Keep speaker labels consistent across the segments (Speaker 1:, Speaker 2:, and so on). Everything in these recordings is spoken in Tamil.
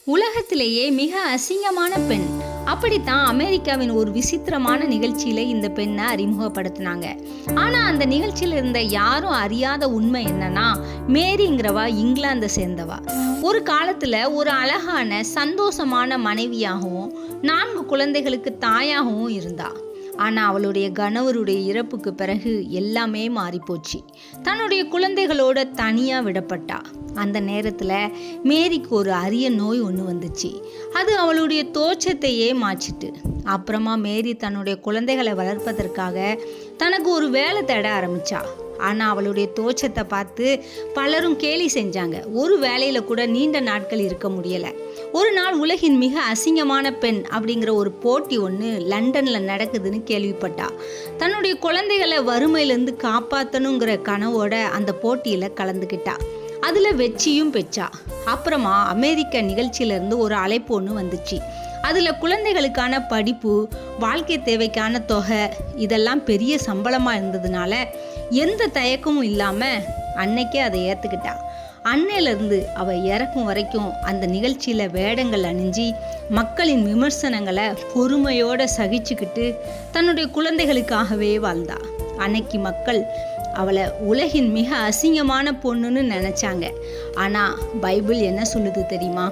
Speaker 1: உலகத்திலேயே மிக அசிங்கமான பெண். அப்படித்தான் அமெரிக்காவின் ஒரு விசித்திரமான நிகழ்ச்சியில இந்த பெண்ணை அறிமுகப்படுத்தினாங்க. ஆனா அந்த நிகழ்ச்சியில இருந்த யாரும் அறியாத உண்மை என்னன்னா, மேரிங்கிறவா இங்கிலாந்தை சேர்ந்தவா. ஒரு காலத்துல ஒரு அழகான சந்தோஷமான மனைவியாகவும் 4 குழந்தைகளுக்கு தாயாகவும் இருந்தா. ஆனால் அவளுடைய கணவருடைய இறப்புக்கு பிறகு எல்லாமே மாறிப்போச்சு. தன்னுடைய குழந்தைகளோட தனியாக விடப்பட்டா. அந்த நேரத்தில் மேரிக்கு ஒரு அரிய நோய் ஒன்று வந்துச்சு. அது அவளுடைய தோற்றத்தையே மாற்றிட்டு. அப்புறமா மேரி தன்னுடைய குழந்தைகளை வளர்ப்பதற்காக தனக்கு ஒரு வேலை தேட ஆரம்பிச்சா. ஆனால் அவளுடைய தோற்றத்தை பார்த்து பலரும் கேலி செஞ்சாங்க. ஒரு வேலையில் கூட நீண்ட நாட்கள் இருக்க முடியலை. ஒரு நாள் உலகின் மிக அசிங்கமான பெண் அப்படிங்கிற ஒரு போட்டி ஒன்று லண்டனில் நடக்குதுன்னு கேள்விப்பட்டா. தன்னுடைய குழந்தைகளை வறுமையிலேருந்து காப்பாற்றணுங்கிற கனவோட அந்த போட்டியில் கலந்துக்கிட்டா. அதில் வெற்றியும் பெற்றா. அப்புறமா அமெரிக்க நிகழ்ச்சியிலேருந்து ஒரு அழைப்பு ஒன்று வந்துச்சு. அதில் குழந்தைகளுக்கான படிப்பு, வாழ்க்கை தேவைக்கான தொகை, இதெல்லாம் பெரிய சம்பளமாக இருந்ததுனால எந்த தயக்கமும் இல்லாமல் அன்னைக்கே அதை ஏற்றுக்கிட்டா. அன்னையிலேருந்து அவள் இறக்கும் வரைக்கும் அந்த நிகழ்ச்சியில் வேடங்கள் அணிஞ்சி மக்களின் விமர்சனங்களை பொறுமையோடு சகிச்சுக்கிட்டு தன்னுடைய குழந்தைகளுக்காகவே வாழ்ந்தா. அன்னைக்கு மக்கள் அவளை உலகின் மிக அசிங்கமான பொண்ணுன்னு நினச்சாங்க. ஆனால் பைபிள் என்ன சொல்லுது தெரியுமா?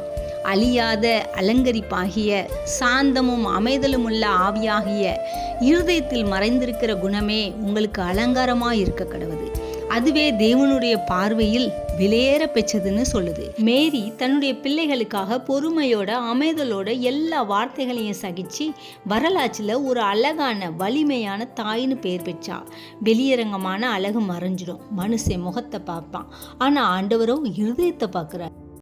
Speaker 1: அழியாத அலங்கரிப்பாகிய சாந்தமும் அமைதலும் உள்ள ஆவியாகிய இருதயத்தில் மறைந்திருக்கிற குணமே உங்களுக்கு அலங்காரமாக இருக்க கடவுது. அதுவே தேவனுடைய பார்வையில் விலையேற பெற்றதுன்னு சொல்லுது. மேரி தன்னுடைய பிள்ளைகளுக்காக பொறுமையோட அமைதலோட எல்லா வார்த்தைகளையும் சகிச்சு வரலாற்றில் ஒரு அழகான வலிமையான தாயின்னு பேர் பெற்றா. வெளியரங்கமான அழகு மறைஞ்சிடும், மனுஷன் முகத்தை பார்ப்பான், ஆனால் ஆண்டவரோ இருதயத்தை பார்க்குறார்.